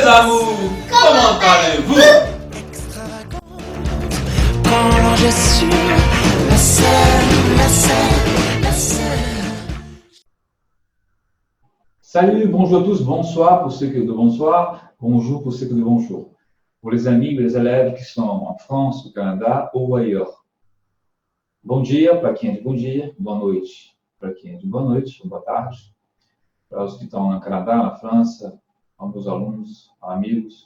Mes amours, comment allez-vous? Quand je suis la seule, la seule, la seule. Salut, bonjour à tous, bonsoir pour ceux qui de bonsoir, bonjour pour ceux qui de bonjour. Pour les amis et les élèves qui sont en France, au Canada ou ailleurs. Bom dia para quem é de bom dia, boa noite para quem é de boa noite, ou boa tarde. Para os que estão no Canadá, na França, aos meus alunos, amigos.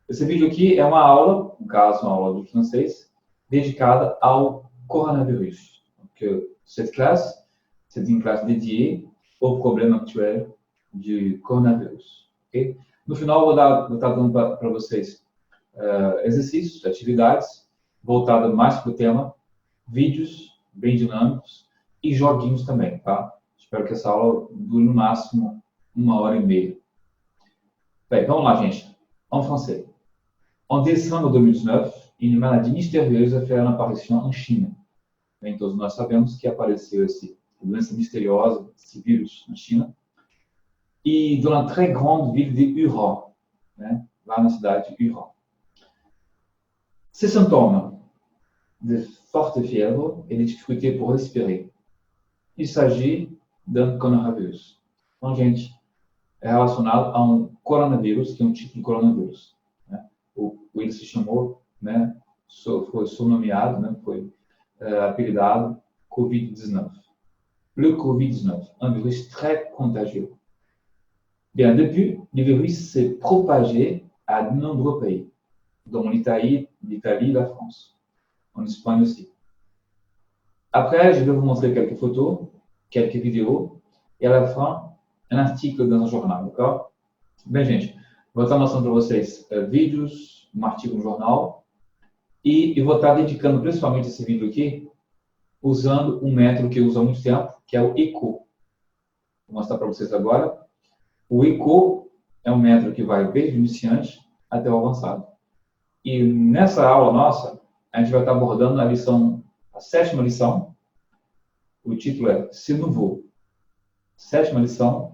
Esse vídeo aqui é uma aula, no caso, uma aula de francês, dedicada ao coronavírus. Donc, cette classe, c'est une classe dédiée au problème actuel de coronavírus. Okay? No final, eu vou estar dando para vocês exercícios, atividades, voltadas mais para o tema, vídeos bem dinâmicos e joguinhos também, tá? Espero que essa aula dure no máximo 1h30. Bem, vamos lá, gente. En français. En décembre 2019, une maladie mystérieuse a fait une apparition en Chine. Bem, todos nós sabemos que apareceu essa doença misteriosa, esse vírus na China, e dans la très grande ville de Wuhan, né? Lá na cidade de Wuhan. Ces symptômes de forte fièvre et de difficulté pour respirer. Il s'agit d'un coronavírus. Então, gente, é relacionado a um coronavírus, que é um tipo de coronavírus. Né? Ele se chamou, né, foi sonomeado, né, foi apelidado Covid-19. Le Covid-19, un virus très contagieux. Bien, depuis, le virus s'est propagé à de nombreux pays, dont l'Italie et la France. En Espagne aussi. Après, je vais vous montrer quelques photos, quelques vidéos, e à la fin, um artigo dans un jornal, d'accord? Bem, gente, vou estar mostrando para vocês vídeos, um artigo no jornal, e eu vou estar dedicando principalmente esse vídeo aqui, usando um método que eu uso há muito tempo, que é o ECO. Vou mostrar para vocês agora. O ECO é um método que vai desde o iniciante até o avançado. E nessa aula nossa, a gente vai estar abordando a lição, a 7ª lição. O título é C'est nouveau. 7ª lição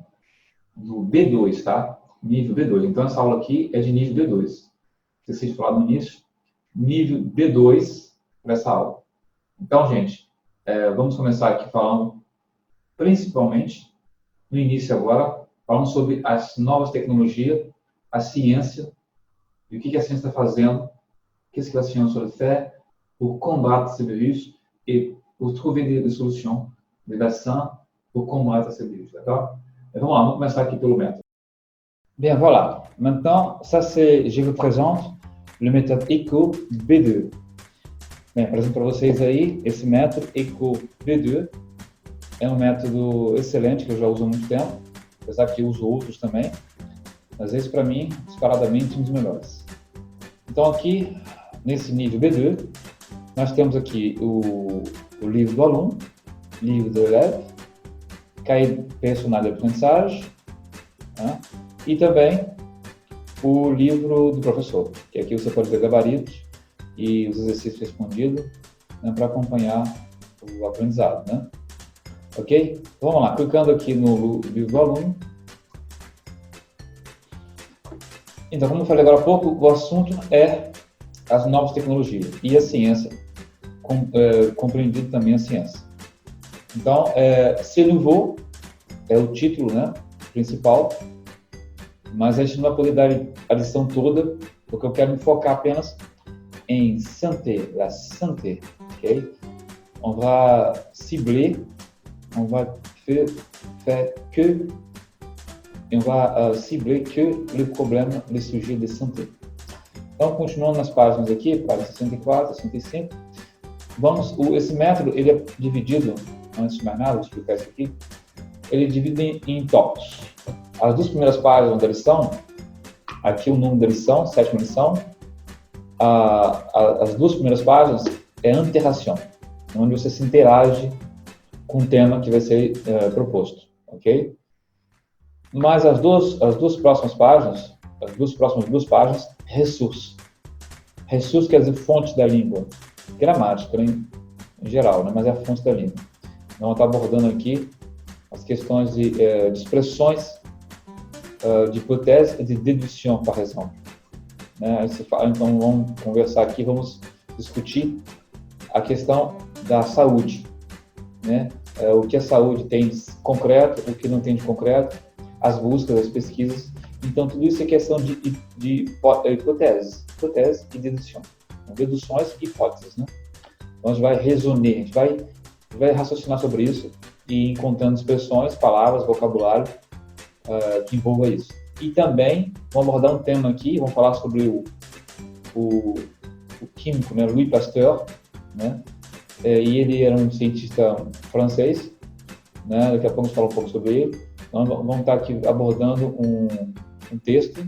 do B2, tá? Nível B2. Então, essa aula aqui é de nível B2. Esqueci de falar no início. Nível B2 para essa aula. Então, gente, vamos começar aqui falando, principalmente, no início agora, falando sobre as novas tecnologias, a ciência, e o que a ciência está fazendo, qu'est-ce que la science fait pour combattre ce virus et pour trouver des solutions, des vaccins pour combattre ce virus, d'accord? Et vamos lá, vamos começar aqui pelo método. Bien, voilà. Maintenant, ça c'est, je vous présente le méthode ECO B2. Bem, apresento para vocês aí esse método ECO B2. É um método excelente que eu já uso há muito tempo, apesar que eu uso outros também, mas esse para mim, disparadamente, um dos melhores. Então aqui, nesse nível B2, nós temos aqui o livro do aluno, livro do élève, cahier personnel d'apprentissage, né? E também o livro do professor, que aqui você pode ver gabaritos e os exercícios respondidos, né, para acompanhar o aprendizado, né? Ok? Vamos lá, clicando aqui no livro do aluno. Então, como eu falei agora há pouco, o assunto é as novas tecnologias e a ciência, compreendido também a ciência. Então, C'est nouveau é o título, né, principal, mas a gente não vai poder dar a lição toda, porque eu quero me focar apenas em santé, la santé, ok? On va cibler, on va faire que, on va cibler que le problème, le sujet de santé. Então, continuando nas páginas aqui, página 64, 65, esse método, ele é dividido, antes de mais nada, vou explicar isso aqui, ele é dividido em tópicos. As 2 primeiras páginas da lição, aqui o número da lição, 7ª lição, as 2 primeiras páginas é interação, onde você se interage com o tema que vai ser proposto, ok? Mas as duas próximas páginas, as próximas 2 páginas, ressources. Ressources quer dizer fonte da língua, gramática, né, em geral, né, mas é a fonte da língua. Então, está abordando aqui as questões de expressões de hipótese e de dedução, por exemplo. Né? Então, vamos conversar aqui, vamos discutir a questão da saúde. Né? O que a saúde tem de concreto, o que não tem de concreto, as buscas, as pesquisas. Então, tudo isso é questão de hipóteses e dedução. Então, deduções e hipóteses. Né? Então, a gente vai resonar, a gente vai raciocinar sobre isso e encontrando expressões, palavras, vocabulário que envolva isso. E também vamos abordar um tema aqui, vamos falar sobre o químico, né, Louis Pasteur, né? E ele era um cientista francês, né? Daqui a pouco a gente fala um pouco sobre ele. Então, vamos estar aqui abordando um texto,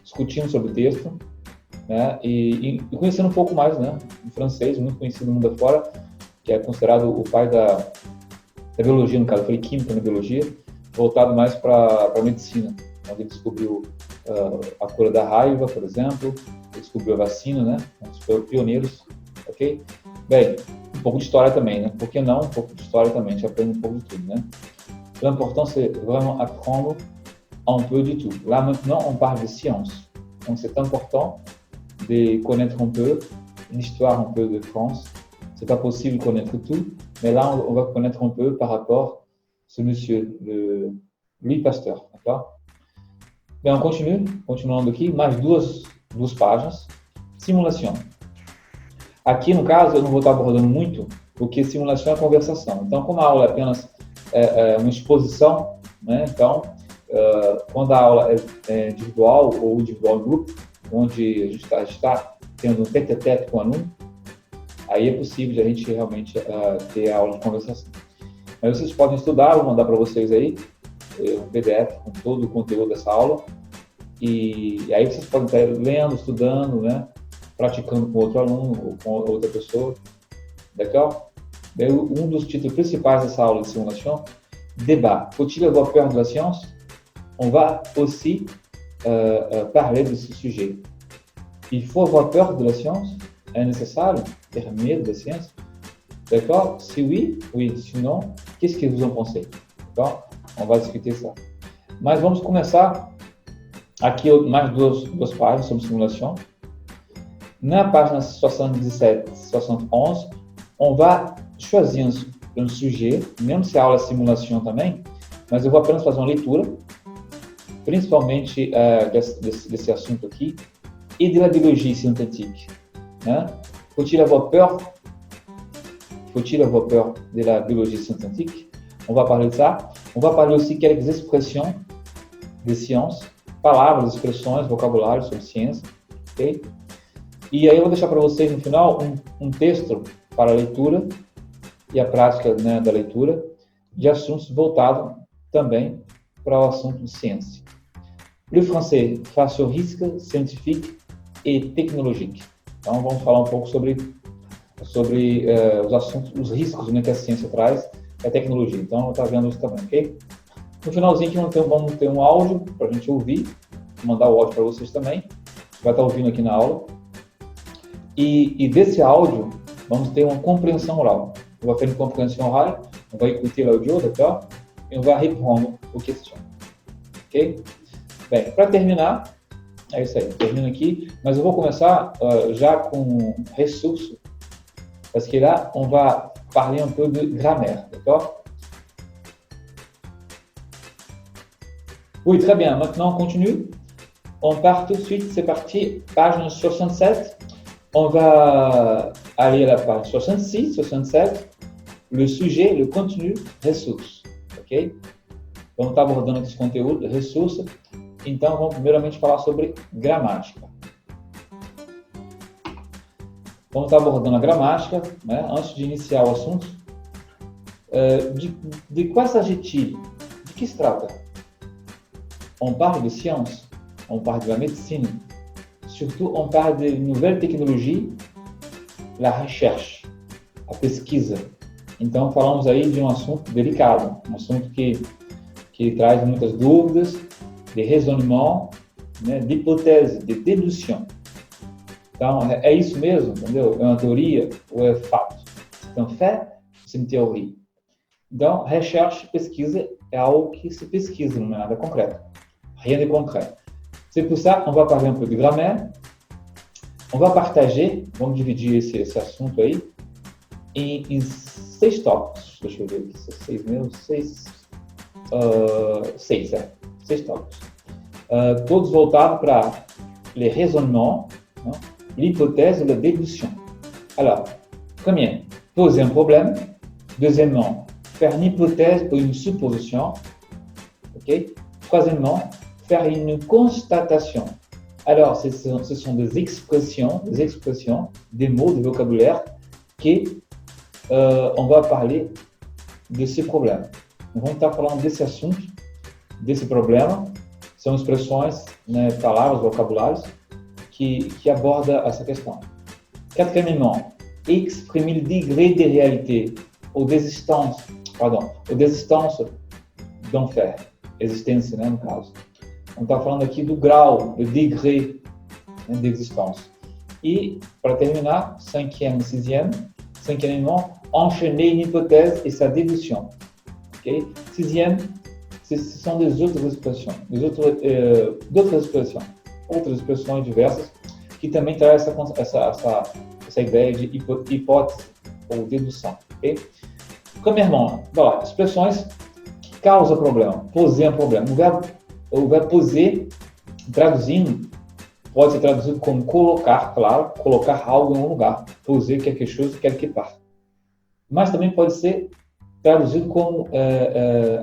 discutindo sobre o texto, né? E conhecendo um pouco mais, né, do francês, muito conhecido no mundo afora, que é considerado o pai da biologia, no caso, foi química na biologia, voltado mais para a medicina. Então, ele descobriu a cura da raiva, por exemplo, ele descobriu a vacina, né? Um dos pioneiros, ok? Bem, um pouco de história também, né? Por que não? Um pouco de história também, a gente aprende um pouco de tudo, né? L'important, c'est vraiment apprendre un peu de tout. Là, maintenant, on parle de science. Donc, c'est important de connaître un peu l'histoire un peu de France. C'est pas possible de connaître tout, mais là, on va connaître un peu par rapport à ce monsieur, Louis Pasteur, d'accord? Bem, on continue, continuando aqui, mais duas páginas. Simulação. Aqui, no caso, eu não vou estar abordando muito, porque simulação é conversação. Então, como a aula é apenas uma exposição, né? Então, quando a aula é individual ou individual em grupo, onde a gente está tendo um tete-a-tete com o aluno, aí é possível de a gente realmente ter a aula de conversação. Mas vocês podem estudar, vou mandar para vocês aí um PDF com todo o conteúdo dessa aula, e aí vocês podem estar lendo, estudando, né? Praticando com outro aluno ou com outra pessoa, d'accord? Um dos títulos principais dessa aula de simulação, débat. Faut-il avoir peur de la science? On va aussi parler de ce sujet. Il faut avoir peur de la science? É necessário ter medo da ciência? D'accord? Si oui, oui. Sinon, qu'est-ce que vous en pensez? D'accord? On va discuter ça. Mas vamos começar aqui mais duas páginas sobre simulação. Na página 77, 71, on va choisir um sujet, mesmo se a aula é simulação também, mas eu vou apenas fazer uma leitura, principalmente desse assunto aqui, e de la biologie scientifique. Né? Faut-il avoir peur de la biologie scientifique? On va parler de ça. On va parler aussi quelques expressions de science, palavras, expressões, vocabulário sobre ciência, ok? E aí eu vou deixar para vocês no final um texto para a leitura e a prática, né, da leitura de assuntos voltados também para o assunto de ciência. Le français face au risque scientifique et technologique. Então vamos falar um pouco sobre os assuntos, os riscos, né, que a ciência traz e a tecnologia. Então está vendo isso também, ok? No finalzinho aqui vamos ter um áudio para a gente ouvir, vou mandar o áudio para vocês também, vai estar ouvindo aqui na aula. E desse áudio, vamos ter uma compreensão oral. On va faire une compréhension orale, on va écouter l'audio, d'accord? Et on va répondre aux questions. Ok? Bem, para terminar, é isso aí, termino aqui, mas eu vou começar já com ressources, parce que là, on va parler un peu de grammaire, d'accord? Oui, très bien, maintenant on continue. On part tout de suite, c'est parti, page 67. On va aller à la page 66, 67, le sujet, le contenu, ressources, ok? Vamos estar abordando aqui esse conteúdo, ressources. Então, vamos primeiramente falar sobre gramática. Vamos estar abordando a gramática, né? Antes de iniciar o assunto. De quais adjetivos? De que se trata? On parle de science, on parle de la médecine. Surtout, on parle de nouvelles technologies, la recherche, a pesquisa. Então, falamos aí de um assunto delicado, um assunto que traz muitas dúvidas, de raisonnement, né, de hipótese, de dedução. Então, é isso mesmo, entendeu? É uma teoria ou é fato? C'est un fait, c'est une théorie. Então, recherche, pesquisa, é algo que se pesquisa, não é nada concreto. Rien de concret. C'est pour ça qu'on va parler un peu de grammaire. On va partager, vamos dividir esse assunto aí em 6 tópicos. Deixa eu ver aqui, 6 mesmo, 6 tópicos. Todos voltados para les raisonnements, hein, l'hypothèse et la déduction. Alors, premier, poser un problème. Deuxièmement, faire une hypothèse ou une supposition. Okay? Troisièmement, faire une constatation. Alors, ce sont des expressions, des mots, des vocabulaires on va parler de ces problèmes. Nós vamos estar falando desse assunto, desse problema. São expressões, né, palavras, vocabulários que abordam essa questão. Quatrièmement, exprimer le degré de réalité ou d'existence d'un fait. Existência, né, no caso. Vamos estar falando aqui do grau, do degré, né, de existência. E, para terminar, cinquièmement, enchaîner une hypothèse et sa déduction. Okay? Sixième, ce sont des autres expressões, outras expressões diversas que também traz essa ideia de hipótese ou dedução. Okay? Premièrement, voilà, expressões que causam problema, poser um problema. O verbo poser, traduzindo, pode ser traduzido como colocar, claro, colocar algo em um lugar. Poser quelque chose quelque part. Mas também pode ser traduzido como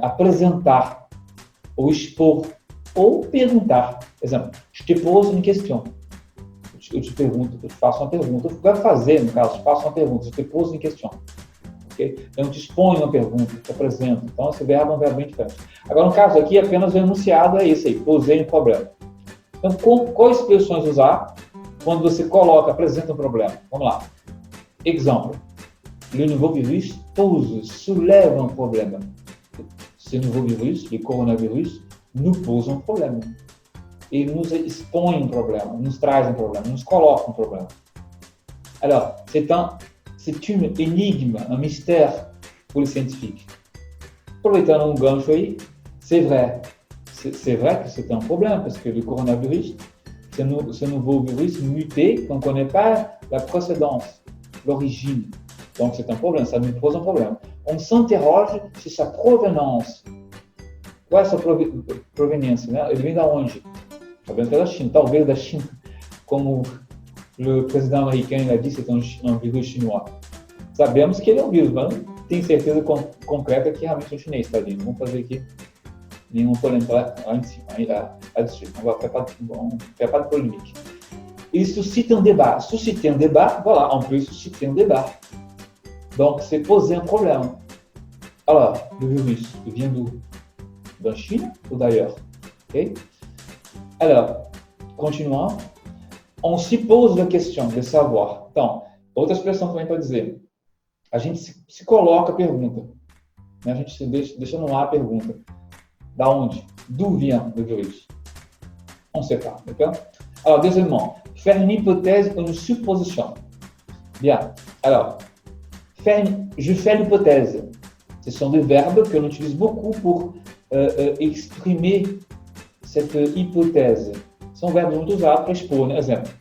apresentar, ou expor, ou perguntar. Por exemplo, je te pose une question. Eu te pergunto, eu te faço uma pergunta. Eu vou fazer, no caso, eu te faço uma pergunta. Je te pose une question. Okay? Eu te exponho uma pergunta, te apresento. Então, esse verbo é um verbo bem diferente. Agora, no caso aqui, apenas o enunciado é esse aí, posei um problema. Então, quais expressões usar quando você apresenta um problema? Vamos lá. Exemplo. Le nouveau virus soulève un problème. Ce nouveau virus, le coronavirus, nous pose un problème. Il nous expõe um problema, nos traz um problema, nos coloca um problema. Alors, c'est une énigme, un mystère pour les scientifiques. Aproveitando gancho aí, c'est vrai que c'est un problème, parce que le coronavirus, ce nouveau virus muté, qu'on ne connaît pas la précédence, l'origine. Donc, c'est un problème, ça nous pose un problème. On s'interroge sur sa provenance. Qual é a sua proveniência? Né? Ele vem da onde? Sabemos que é da China, talvez da China. Como o presidente americano disse, é um vírus chinês. Sabemos que ele é um vírus, mas não tem certeza concreta que realmente é um chinês, tá vindo. Vamos fazer aqui nenhuma polêmica lá em cima, là-dessus. On va faire pas de polémique. Il suscite un débat. Susciter un débat, voilà, on peut susciter un débat. Donc, c'est poser un problème. Alors, le virus, il vient d'où? Da China ou d'ailleurs? Okay? Alors, continuons. On se pose la question de savoir. Então, outra expressão também para dizer. A gente se coloca a pergunta. Né? A gente se deixa no ar a pergunta. Da onde? D'où vient le virus? On ne sait pas. D'accord? Alors, deuxièmement, faire une hypothèse ou une supposition. Bien. Alors, je fais l'hypothèse. Ce sont des verbes que l'on utilise beaucoup pour exprimer cette hypothèse. São verbos muito usados para expor, né? Exemplo,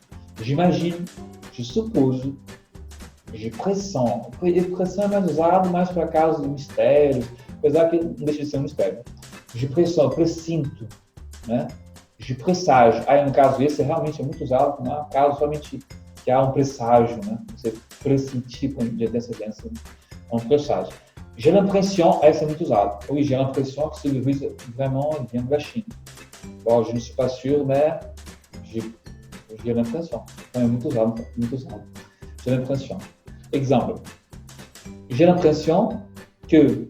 j'imagine, je suppose, je pressens. Pressão é mais usado mais para casos de mistérios, apesar que não deixa de ser um mistério. Je pressens, eu presinto, né? Je presságio. Aí, no caso, esse realmente é muito usado no caso somente que há um presságio, né? Você pressentir com de antecedência, um presságio. J'ai l'impression, essa é muito usado. Oui, j'ai l'impression que ce virus vraiment vient de la Chine. Bon, je ne suis pas sûr, mais j'ai l'impression. Então, é muito usado, muito usado. J'ai l'impression. Exemple. J'ai l'impression que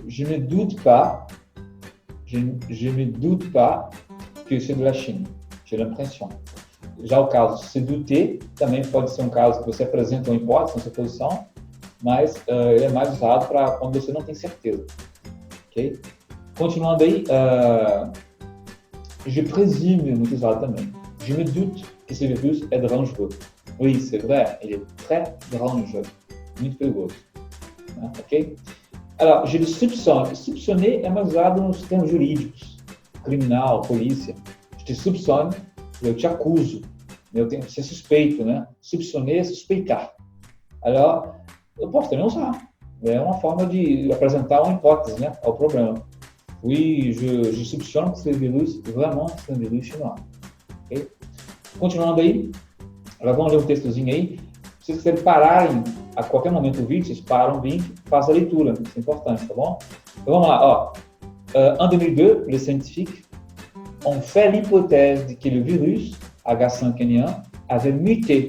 je ne doute pas que c'est de la Chine. J'ai l'impression. Já o caso se douter também pode ser um caso que você apresenta uma hipótese, uma suposição, mas ele é mais usado para quando você não tem certeza. Ok? Continuando aí, je présume é muito usado também. Je me doute que ce virus est dangereux. Oui, c'est vrai, il est très dangereux, muito perigoso. Ok? Alors, je le soupçonne. Soupçonner é mais usado nos termos jurídicos. criminal, polícia, je te soupçonne, eu te acuso, eu tenho que ser suspeito, né? Soupçonner é suspeitar. Alors, eu posso também usar. É uma forma de apresentar uma hipótese, né, ao problema. Oui, je soupçonne que ce virus, vraiment, c'est un virus chinois. Okay? Continuando aí, agora vamos ler um textozinho aí. Se vocês pararem a qualquer momento do vídeo, vocês param o vídeo, fazem a leitura, isso é importante, tá bom? Então vamos lá, ó. En 2002, les scientifiques ont fait l'hypothèse de que le virus H5N1 avait muté.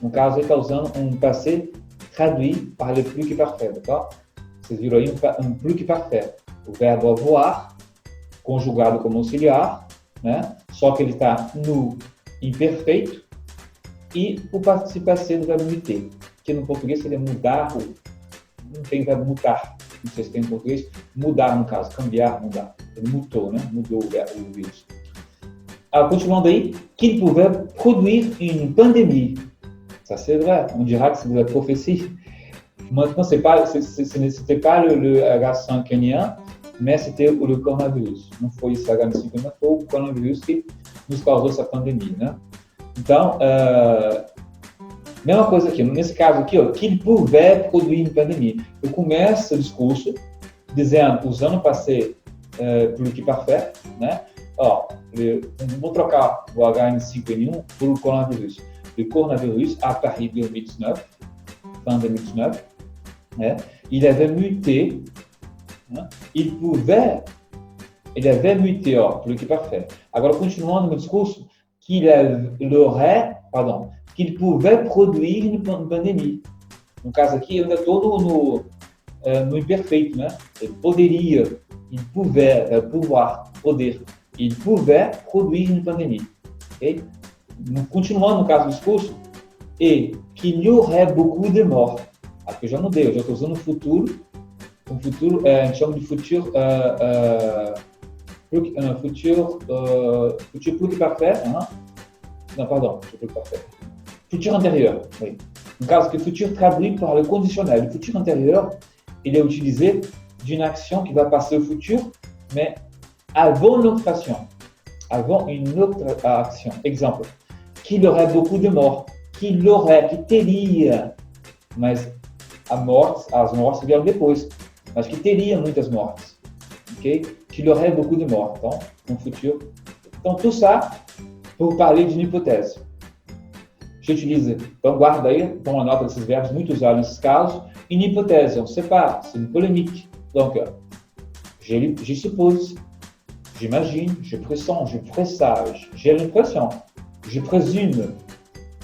No caso, ele está usando um passé traduit par le plus que parfait, d'accord? Vocês viram aí um plus que parfait. O verbo avoir, conjugado como auxiliar, né? Só que ele está no imperfeito, e o participe passé do verbo muter, que no português seria mudar, não tem o verbo mutar, não sei se tem em português, mudar no caso, cambiar, mudar. Ele mutou, né? Mudou o vírus. Continuando aí, qu'il pouvait produire une pandémie. Ça c'est vrai, on dira que c'est de la prophétie. Maintenant, ce n'était pas le H5N1, mais c'était le coronavírus. Não foi esse H5N1, foi o coronavírus que nos causou essa pandemia, né? Então, mesma coisa aqui, nesse caso aqui, ó, qu'il pouvait produire une pandémie. Eu começo o discurso dizendo, usando o passé plus que parfait, né? Ó, vou trocar o H5N1 por o coronavírus. Le coronavirus a apparu en 2019, fin 2019, né? Il avait muté, né? Il avait muté, ó, plus que parfait. Agora, continuando meu discurso, qu'il pouvait produire une pandémie. No caso aqui, eu ainda estou no imperfeito, né? Ele poderia, il pouvait, pouvoir, poder. Il pouvait produire une pandémie. Okay? Continuando no caso do discurso, et qu'il y aurait beaucoup de morts. Aqui eu já mudei, eu já estou usando o futuro. O futuro, a gente chama de futuro plus que parfait. Não, pardon, futuro plus que parfait. Futur antérieur. Oui. No caso que futur traduit par le conditionnel. Le futur antérieur, il est utilisé d'une action qui va passer au futur, mais avant notre action. Avant une autre action. Exemple, qu'il aurait beaucoup de morts. Qu'il aurait, que teria. Mas as mortes vieram depois. Mas que teria muitas mortes. Ok? Qu'il aurait beaucoup de morts. Então, no futuro. Então, tout ça pour parler d'une hypothèse. J'utilise, então guarda aí, toma nota desses verbos muito usados nesses casos. Une hypothèse, on sépare, c'est une polémique. Donc, je suppose, j'imagine, je pressens, je présage, j'ai l'impression, je présume,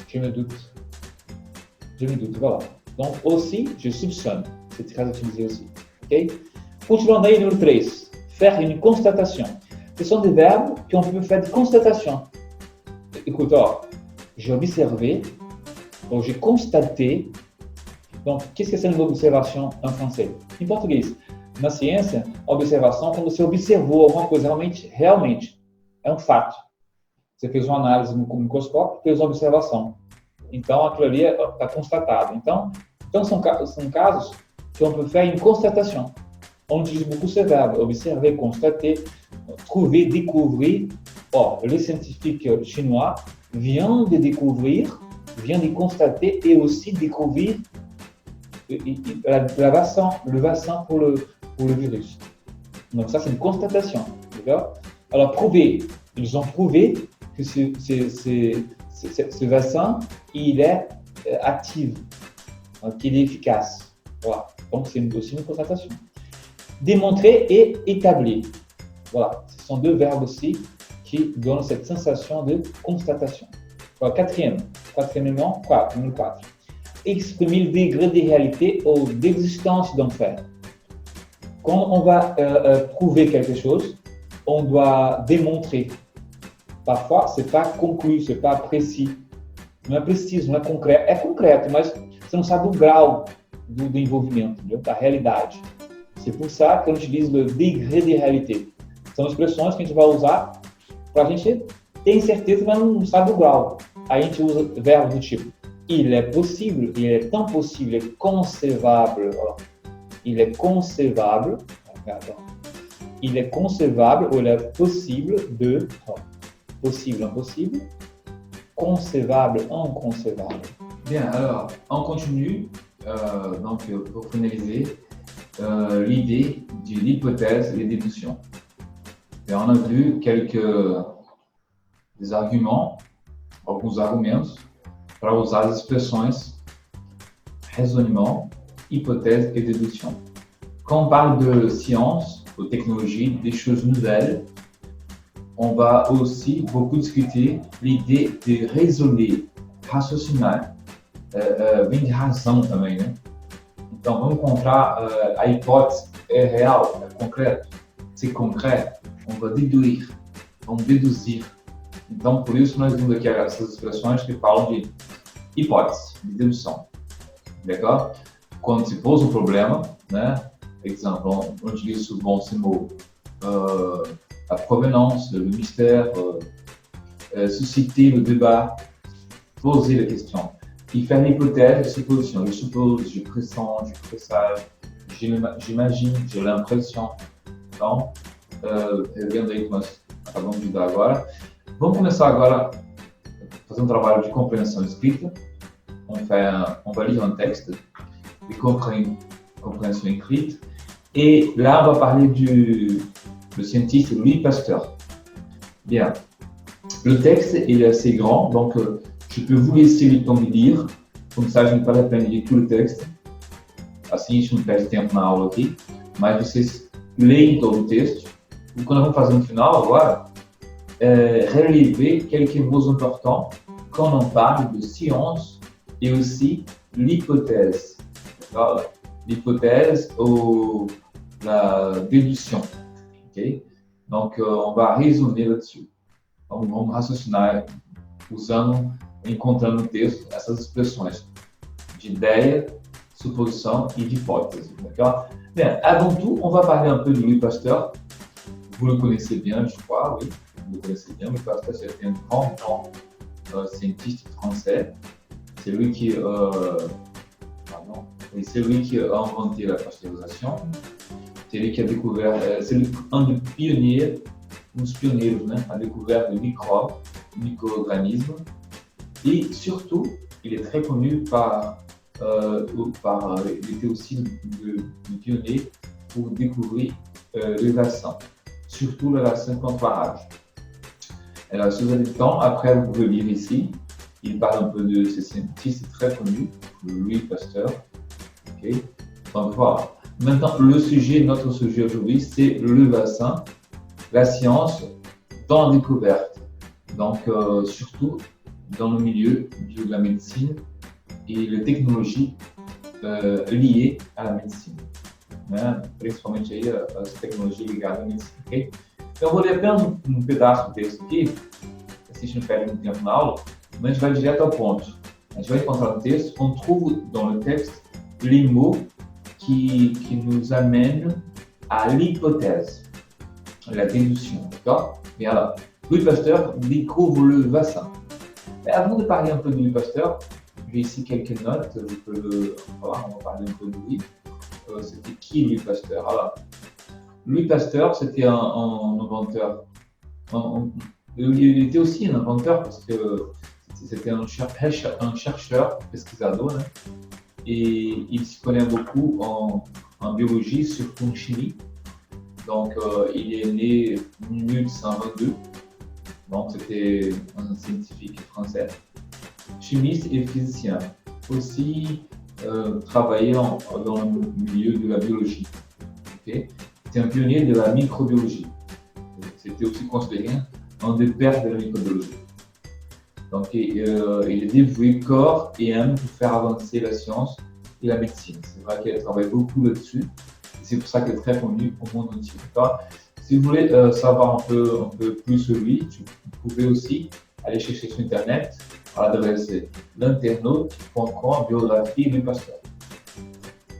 je me doute, voilà. Donc, aussi, je soupçonne, c'est très utilisé aussi. Ok? Continuando aí, número 3, faire une constatation. Ce sont des verbes qu'on peut faire des constatations. Écoute, j'ai observé, donc j'ai constaté. Donc, qu'est-ce que c'est une observation en français? Em português, na ciência, observação é quando você observou alguma coisa realmente, é um fato. Você fez uma análise no microscópio, fez uma observação. Então, aquilo ali está constatado. Então são casos que on peut faire une constatation. On utilise beaucoup ce verbe, observer, constater, trouver, découvrir. Les scientifiques chinois viennent de constater et aussi découvrir le vaccin pour le virus. Donc ça, c'est une constatation. D'accord? Alors, prouver. Ils ont prouvé que ce vaccin, il est actif, qu'il est efficace. Voilà. Donc, c'est aussi une constatation. Démontrer et établir. Voilà. Ce sont deux verbes aussi qui donnent cette sensation de constatation. Voilà. Quatrièmement, numéro 4. Exprimer le degré de réalité ou d'existence d'un fait. Quand on va prouver quelque chose, on doit démontrer. Parfois, ce n'est pas conclu, ce n'est pas précis. Não é preciso, não é concreto. É concreto, mas você não sabe o grau do envolvimento, entendeu? Da realidade. C'est pour ça qu'on utilise le degré de réalité. São expressões que a gente vai usar para a gente ter certeza, mas não sabe o grau. Aí a gente usa verbos do tipo il est possible, il est impossible, il est concevable. Il est concevable. il est concevable ou il est possible de... Possible, impossible. Concevable, inconcevable. Bien, alors, on continue. Donc, pour finaliser, l'idée de l'hypothèse et déduction. Et on a vu des arguments, alguns argumentos, para usar as expressões raisonnement, hypothèse et déduction. Quand on parle de science, de technologie, des choses nouvelles, on va aussi beaucoup discuter l'idée de raisonner, raciocinar, vem de razão também, né? Então, vamos encontrar a hipótese é real, é concreto, c'est concret, on va déduire, vamos deduzir. Então, por isso, nós vimos aqui essas expressões que falam de hipótese, de dedução, d'accord? Quando se pôs um problema, né? Exemplo, on utilise souvent ce mot, la provenance, le mystère, susciter le débat, poser la question. Et faire l'hypothèse, supposition. Je suppose, je pressens, je présage, j'imagine, j'ai l'impression. Então, vendo aí que nós acabamos de dar agora. Vamos começar agora a fazer um trabalho de compreensão escrita. On va lire un texte de compréhension écrite. Et là, on va parler du scientiste Louis Pasteur. Bien. Le texte est assez grand, donc je peux vous laisser le temps de lire. Comme ça, je n'ai pas la peine de lire tout le texte. Assim, a gente não perde tempo na aula aqui. Mas vocês leem todo o texto. E quando nós vamos fazer no final, agora, relever quelques mots importants quand on parle de science et aussi l'hypothèse. L'hypothèse ou la déduction. Okay? Donc, on va raisonner là-dessus. Então, vamos raciocinar encontrando no texto essas expressões de ideia, supposição et d'hypothèse. D'accord? Bien, avant tout, on va parler un peu de Louis Pasteur. Vous le connaissez bien, je crois, oui. Vous le connaissez bien. Louis Pasteur, c'était un grand scientiste français. C'est lui qui a inventé la pasteurisation. C'est lui qui a découvert, c'est un des pionniers, uns pioneiros, né, a découvert le micro-organismes. Et surtout, il est très connu il était aussi le pionnier pour découvrir les vaccins, surtout le vaccin contre la rage. Alors, si vous avez le temps, après vous pouvez lire ici, il parle un peu de ce scientiste très connu, Louis Pasteur. Okay. Donc voilà. Maintenant, notre sujet aujourd'hui, c'est le vaccin, la science dans la découverte. Donc, surtout dans le milieu de la médecine et les technologies liées à la médecine. Né? Principalmente aí as tecnologias ligadas à medicina. Okay? Então, eu vou ler apenas um pedaço do texto aqui, assim a gente não perde muito tempo na aula, mas a gente vai direto ao ponto. A gente vai encontrar no texto, on trouve dans le texte les mots qui nous amènent à l'hypothèse, la déduction. D'accord? Et alors, Louis Pasteur découvre le vaccin. Mais avant de parler un peu de Louis Pasteur, j'ai ici quelques notes. On va parler un peu de lui. C'était qui Louis Pasteur? Alors, Louis Pasteur, c'était un inventeur. Il était aussi un inventeur parce que c'était un chercheur, pesquisador, né? Et il s'y connaît beaucoup en biologie, surtout en chimie. Donc, il est né en 1822. Donc, c'était un scientifique français, chimiste et physicien. Aussi, travaillait dans le milieu de la biologie. Okay? C'était un pionnier de la microbiologie. C'était aussi considéré un des pères de la microbiologie. Donc, il est dévoué corps et âme pour faire avancer la science et la médecine. C'est vrai qu'il travaille beaucoup là-dessus. C'est pour ça qu'il est très connu au monde entier. Si vous voulez savoir un peu plus sur lui, vous pouvez aussi aller chercher sur Internet à l'adresse l'internaute.com biographie Louis Pasteur.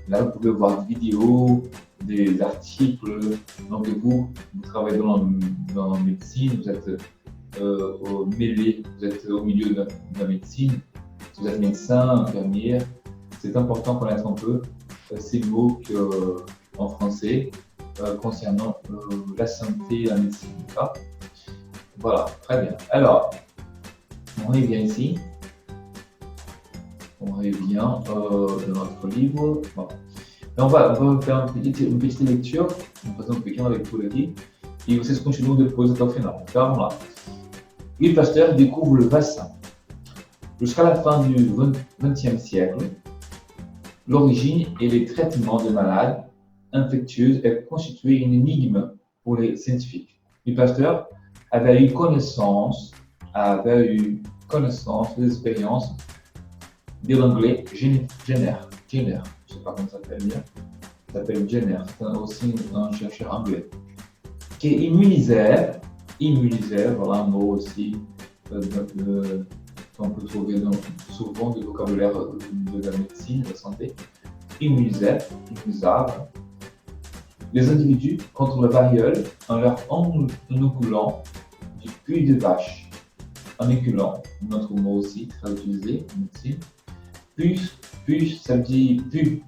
Là, vous pouvez voir des vidéos, des articles. Donc, vous travaillez dans la médecine, vous êtes au milieu de la médecine, vous êtes médecin, infirmière. C'est important de connaître un peu ces mots en français concernant la santé et la médecine. D'accord? Voilà, très bien. Alors, on revient ici. On revient dans notre livre. Voilà. Et on va faire une petite lecture, en faisant une pequena lectura aqui, e vocês continuam depois até o final. Então, vamos lá. Louis Pasteur découvre le vaccin. Jusqu'à la fin du XXe siècle, l'origine et les traitements de maladies infectieuses est constitué une énigme pour les scientifiques. Louis Pasteur avait eu connaissance des expériences de l'anglais Jenner. Je ne sais pas comment ça s'appelle bien. Ça s'appelle Jenner, c'est aussi un chercheur anglais. Qui immunisait, voilà un mot aussi qu'on peut trouver souvent du vocabulaire de la médecine, de la santé. Immunisable les individus contre la variole en leur inoculant du pus de vache. Inoculant, un autre mot aussi très utilisé en médecine. Pus, ça veut dire pu.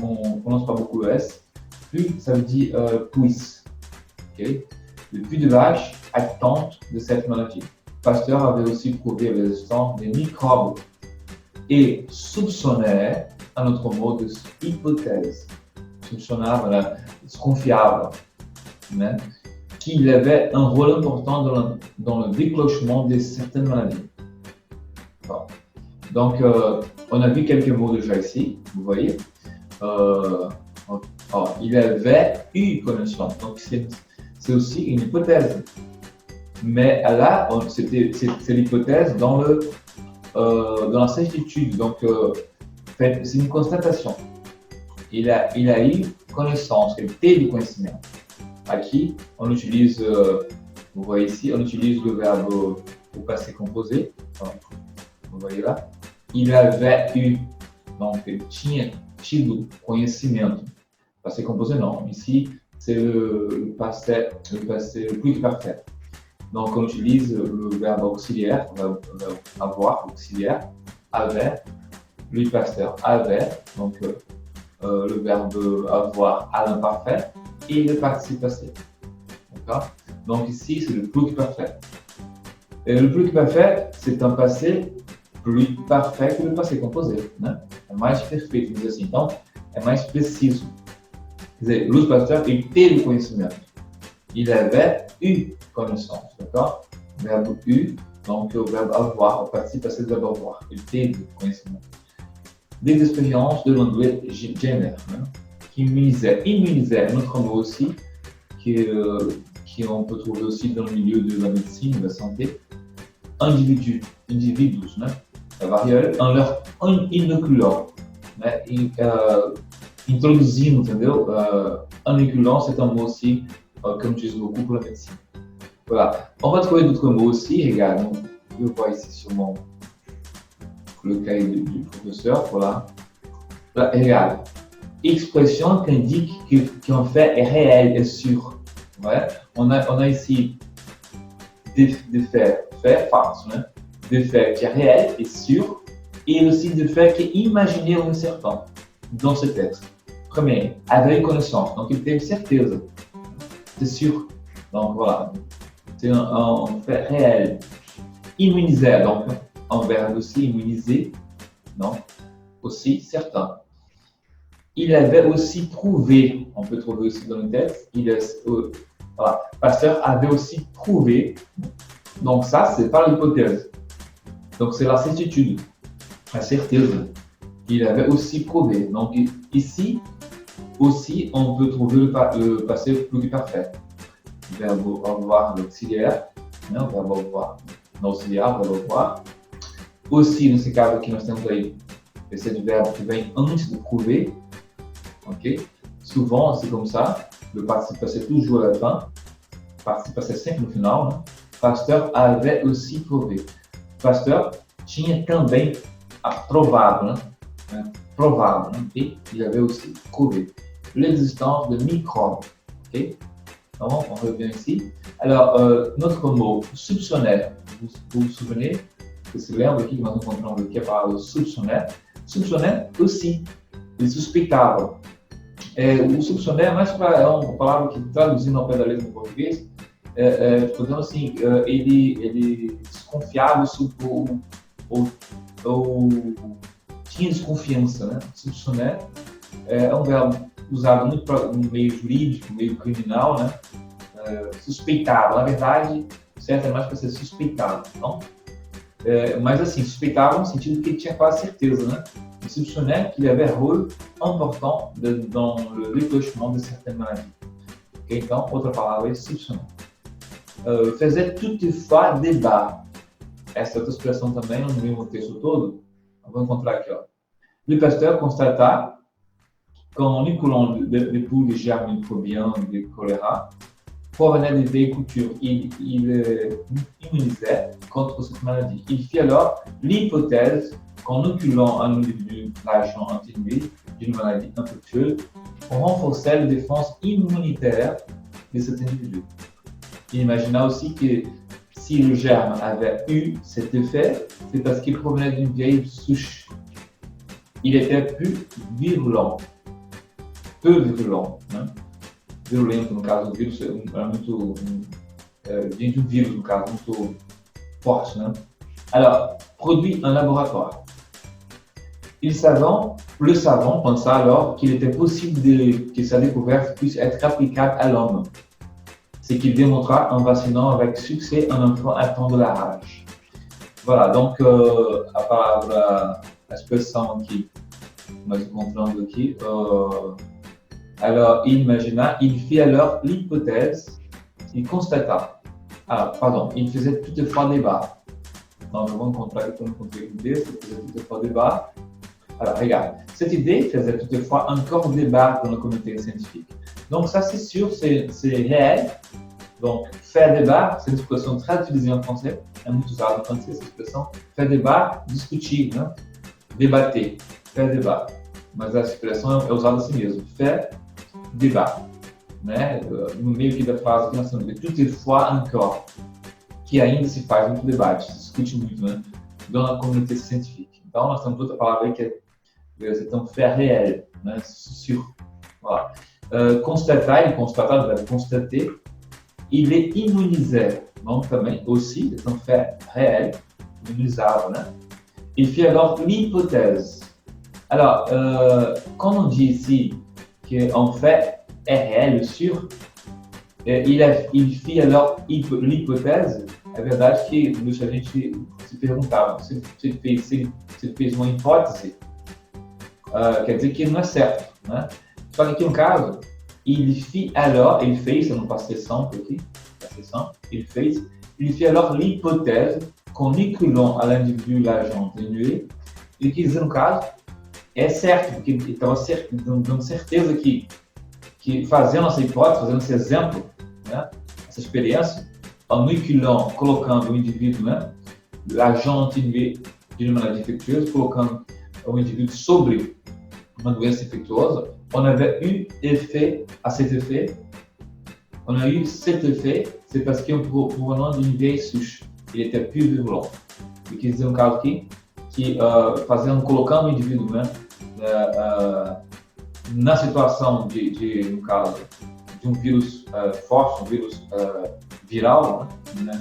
On ne prononce pas beaucoup le S. Pus, ça veut dire pouisse. Okay? Le pus de vache attente de cette maladie. Pasteur avait aussi prouvé l'existence des microbes et soupçonnait un autre mot de hypothèse. Soupçonnable, confiable, né? Qu'il avait un rôle important dans le déclenchement de certaines maladies. Bon. Donc, on a vu quelques mots déjà ici, vous voyez. Il avait eu connaissance, donc c'est aussi une hypothèse. Mais là, c'est l'hypothèse dans la certitude, donc c'est une constatation. Il a eu connaissance, il était du conhecimento. Aqui, on utilise, vous voyez ici, on utilise le verbe au passé composé. Vous voyez là. Il avait eu, donc ele tinha tido conhecimento. Passé composé non, ici c'est le passé le plus parfait. Donc on utilise le verbe auxiliaire, avoir auxiliaire, avait, Louis Pasteur avait, donc le verbe avoir à l'imparfait et le participe passé. D'accord? Donc ici c'est le plus parfait. Et le plus parfait, c'est un passé plus parfait que o passé composé, né? É mais perfeito, vamos dizer assim. Então, é mais preciso. Quer dizer, Louis Pasteur, ele teve conhecimento. Il avait eu connaissance, d'accord? O verbo eu, donc o verbo avoir, o participe passé do verbo avoir. Ele teve conhecimento. Des expériences de l'anglais Jenner, né? Qui immunisait. Immunisait, un autre mot aussi, qui on peut trouver aussi dans le milieu de la médecine, de la santé. Indivíduos, né? A variole, en leur inoculant, né? Introduzindo, entendeu? Inoculant, c'est un mot aussi qu'on utilise beaucoup pour la médecine. Voilà. On va trouver d'autres mots aussi, regarde, je vois ici sur le cahier du professeur, voilà. Là, regarde, expression qui indique qu'un fait est réel et sûr. Ouais. On a ici des faits farce, né? Des faits qui est réel et sûr, et aussi des faits qui est imaginé ou incertain dans ce texte. Premier, avait connaissance, donc il teve certeza, c'est sûr. Donc voilà, c'est un fait réel. Immuniser, donc un verbe aussi immuniser, non? Aussi certain. Il avait aussi prouvé, on peut trouver aussi dans le texte, voilà, Pasteur avait aussi prouvé. Donc ça, c'est pas l'hypothèse. Donc c'est la certitude, la certeza. Il avait aussi prouvé. Donc ici, aussi, on peut trouver le passé plus parfait. Le verbe avoir, l'auxiliaire, né? O verbo avoir, l'auxiliar, o verbo avoir. Aussi, nesse caso aqui, nós temos aí esse verbo que vem antes de prouver. Ok? Souvent, c'est comme ça. Le participe passé toujours à la fin. Le participe passé sempre no final, né? Pasteur avait aussi prouvé. Pasteur tinha também provado, né? Provado, né? Et il avait aussi prouvé l'existence de microbes. Ok? Donc, on revient ici. Alors, notre mot soupçonnait, vous vous souvenez que c'est l'herbe aqui que nós encontramos aqui a palavra soupçonnait. Soupçonnait aussi, il suspeitava. O soupçonné é uma palavra que, traduzindo ao pé da letra em português, podemos assim, ele desconfiava ou tinha desconfiança, né? Soupçonné é um verbo usado muito no meio jurídico, no meio criminal, né? Suspeitava, na verdade, certo é mais para ser suspeitado, não? Mas assim, suspeitava no sentido que ele tinha quase certeza, né? Il soupçonnait qu'il avait un rôle important dans le déclenchement de certaines maladies. Okay? Então, outra palavra é soupçonner. Faisait toutefois débat. Essa outra expressão também, não vi o texto todo, vou encontrar aqui. Ó. Le pasteur constata qu'en écoulant des poules de germes microbiens de choléra, provenait des vieilles coutures. Il immunisait contre cette maladie. Il fit alors l'hypothèse qu'en inoculant à un individu l'agent atténué d'une maladie infectieuse, on renforçait la défense immunitaire de cet individu. Il imagina aussi que si le germe avait eu cet effet, c'est parce qu'il provenait d'une vieille souche. Il était plus virulent. Peu virulent. Né? Virulento, no caso, o vírus é muito... vem de um vírus, no caso, muito forte. Né? Alors, produit en laboratoire. Le savant pensa alors qu'il était possible que sa découverte puisse être applicable à l'homme, ce qu'il démontra en vaccinant avec succès un enfant atteint de la rage. Voilà, donc a palavra, a expressão aqui, nós encontramos aqui, alors il fit alors l'hypothèse, il constata, il faisait toutefois débat. Donc, vamos encontrar aqui, encontrei o texto, il faisait toutefois débat. Alors, regarde, cette idée faisait toutefois encore débat dans le comité scientifique. Donc, ça, c'est sûr, c'est réel. Donc, faire débat, c'est une expression très utilisée en français. É muito usada en français, cette expression. Faire débat, discutir, né? Debater, faire débat. Mas essa expressão é usada assim mesmo. Faire débat. Né? No meio aqui da frase que nós temos de toutefois encore, que ainda se faz muito debate, se discute muito, né? Dans la communauté scientifique. Então, nós temos outra palavra aí que é então, faire réel, né? Sûr. Voilà. Constatar, il constata, deve constater. Il est immunisé, donc também, aussi, então, faire réel, immunisava, né? Il fit alors l'hypothèse. Alors, quand on dit ici qu'en fait est réel, sûr, il fit alors l'hypothèse. É verdade que deixa a gente se perguntar, se ele fez uma hipótese, quer dizer que não é certo, né? Só que aqui no caso, il fit alors, il fez, eu não passei simple aqui, il fit alors l'hypothèse qu'en inoculant à l'individu l'agent atténué, ele quis dizer no caso, é certo, porque ele estava dando certeza que fazendo essa hipótese, fazendo esse exemplo, né? Essa experiência, en inoculant, colocando o indivíduo, né? L'agent atténué de uma maladie infectieuse, colocando o indivíduo sobre uma doença infectuosa, on avait eu effet à cet effet. On a eu cet effet, c'est parce qu'on provenant d'une vieille souche, il était plus virulent. E quer dizer, no caso aqui, que colocando o indivíduo, né? Na situação no caso, de um vírus forte, um vírus viral, né?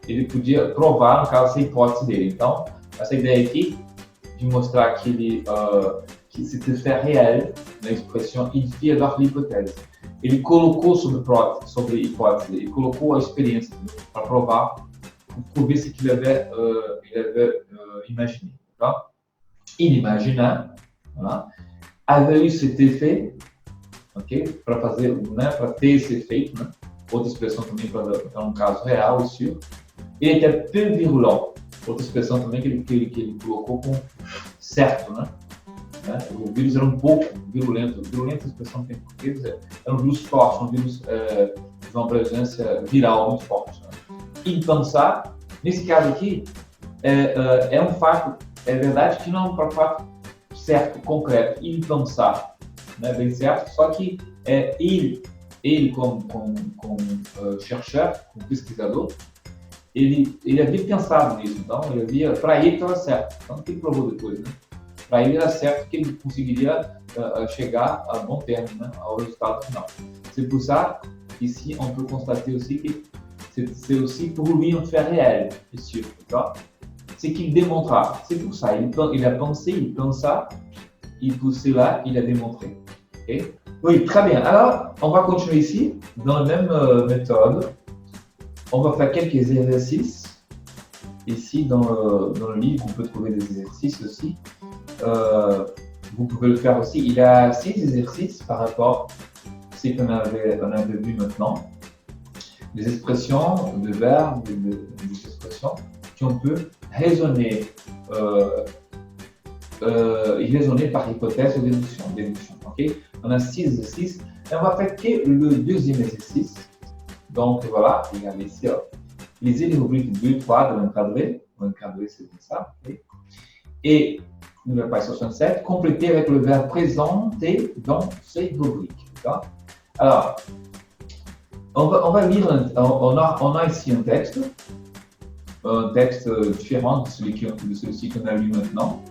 Ele podia provar, no caso, essa hipótese dele. Então, essa ideia aqui de mostrar que ele que c'était fait réel, na expressão il fit alors l'hypothèse. Ele colocou sobre hipótese, ele colocou a experiência para provar, pour ver ce qu'il avait imaginé. Tá? Il imagina, voilà, avait eu cet effet, ok? Para fazer, né, para ter esse efeito, né? Outra expressão também para um caso real e sûr. Ele était peu virulent, outra expressão também que ele colocou com certo, né? O vírus era um pouco virulento. Virulento, a expressão que tem em português, era um vírus forte, um vírus de uma presença viral muito forte. Né? E pensar, nesse caso aqui, é um fato, é verdade que não é um fato certo, concreto. E pensar, né? Bem certo, só que ele como chercheur, como pesquisador, ele havia pensado nisso, então para ele estava certo. Então, o que provou depois, né? para ele era certo que ele conseguiria chegar a bom terme, né, ao resultado final. C'est pour ça qu'ici, on peut constater aussi que c'est aussi pour lui un fait réel, bien sûr, d'accord? C'est qu'il démontra. C'est pour ça. Il a pensé, il pensa, et pour cela, il a démontré. Okay? Oui, très bien. Alors, on va continuer ici, dans la même méthode. On va faire quelques exercices. Ici, dans le livre, on peut trouver des exercices aussi. Vous pouvez le faire aussi. Il y a 6 exercices par rapport à ce qu'on avait vu maintenant. Des expressions, des verbes, des expressions qu'on peut raisonner, raisonner par hypothèse ou déduction. Okay? On a 6 exercices et on va faire que le deuxième exercice. Donc voilà, regardez ici. Lisez les rubriques 2 et 3 de l'encadré. L'encadré, c'est ça. Okay? Et la page 67, complétez avec le verbe présenté dans ces rubriques. Alors, on va lire, on a ici un texte différent de celui-ci qu'on a lu maintenant.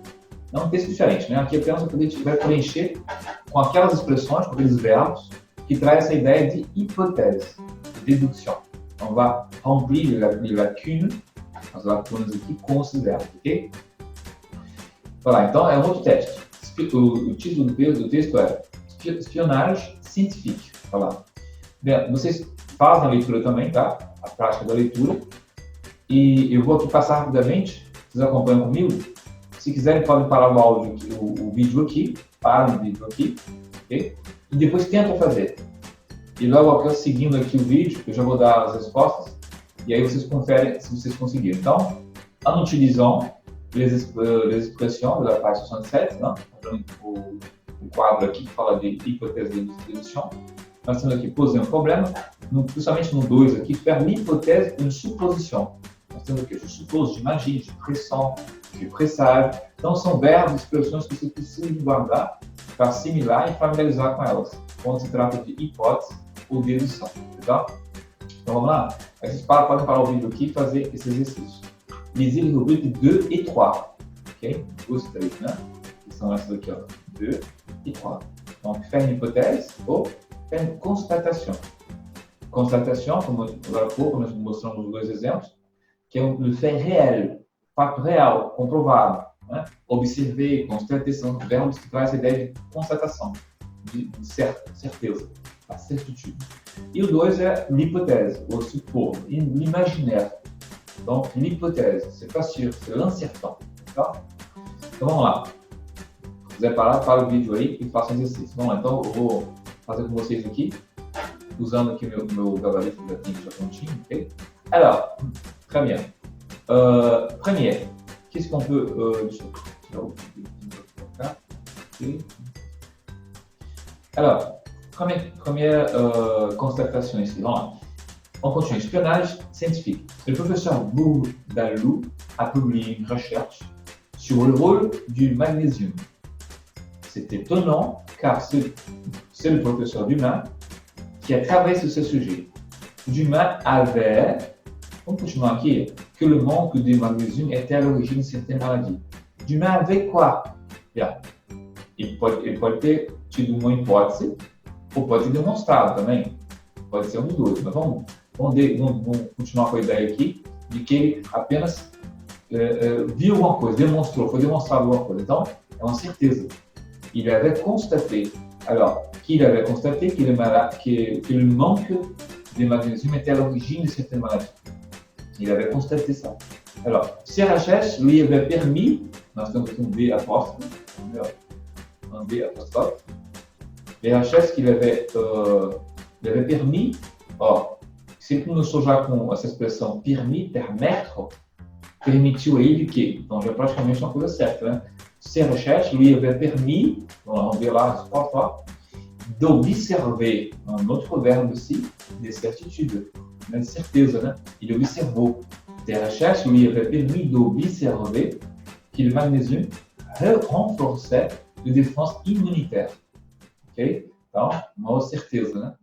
É um texto diferente, né? Aqui apenas a gente vai preencher com aquelas expressões, com aqueles verbos que trazem essa ideia de hipótese, de dedução. On va remplir les lacunes, as lacunas aqui com esses verbos, ok? Voilà, então é um outro texto. O título do texto é Espionagem Científica. Voilà. Bem, vocês fazem a leitura também, tá? A prática da leitura. E eu vou aqui passar rapidamente, vocês acompanham comigo. Se quiserem, podem parar o áudio, o vídeo aqui, parem o vídeo aqui, ok? E depois tentam fazer. E logo seguindo aqui o vídeo, eu já vou dar as respostas, e aí vocês conferem se vocês conseguiram. Então, en utilisant les expressions de la page 67, né? O quadro aqui que fala de hipótese de dedução, nós temos aqui poser um problema, justamente no 2 aqui, faire l'hypothèse d'une supposition. Nós temos aqui, je suppose, j'imagine, je pressens, je pressage. Então, são verbos, expressões que você precisa guardar para assimilar e familiarizar com elas, quando se trata de hipótese ou dedução, tá? Então, vamos lá? Aí vocês podem parar o vídeo aqui e fazer esse exercício. Lisez les rubriques 2 et 3, ok? 2 e 3, né? Que são essas aqui, ó, 2 e 3. Donc, faire une hypothèse ou faire une constatation. Constatation, como nós mostramos os 2 exemplos, que é o fait réel, fato real, comprovado. Né? Observer, constater, são verbos que trazem a ideia de constatação, de certeza, a certitude. E o 2 é l'hypothèse, ou suppor, l'imaginaire. Donc, l'hypothèse, c'est pas sûr, c'est l'incertain. Tá? Então, vamos lá. Se quiser parar, para o vídeo aí e faça um exercício. Vamos lá, então eu vou fazer com vocês aqui, usando aqui meu gabarito já prontinho, ok? Alors, très bien. Première, qu'est-ce qu'on peut... Alors, première constatation ici. Vamos lá. On continue. Espionnage scientifique. Le professeur Bourdaloue a publié une recherche sur le rôle du magnésium. C'est étonnant car c'est le professeur Dumas qui a travaillé sur ce sujet. Dumas avait, on continue aqui, que le manque de magnésium était à l'origine de certaines maladies. Dumas avait quoi? Bien. Ele pode ter tido uma hipótese ou pode ter demonstrado também. Pode ser um dos dois, mas vamos continuar com a ideia aqui de que ele apenas viu alguma coisa, foi demonstrado alguma coisa. Então, é uma certeza. Il avait constaté, alors, qu'il avait constaté que le manque de magnésium était à l'origine de certaines maladies. Il avait constaté ça. Alors, ces recherches lui avaient permis, nós temos aqui um B apóstrofe, un B apostrophe, les recherches qu'il avait permis, se começou já com essa expressão permettre, permitiu a ele que, então já é praticamente uma coisa certa, né? Ces recherches lui avaient permis, vamos ver lá a resposta, d'observer, um outro verbo ici, de certitude, né? De certeza, né? Il observou. Ces recherches lui avaient permis d'observer que le magnésium renforçait a défense immunitaire. Ok? Então, uma certeza, né?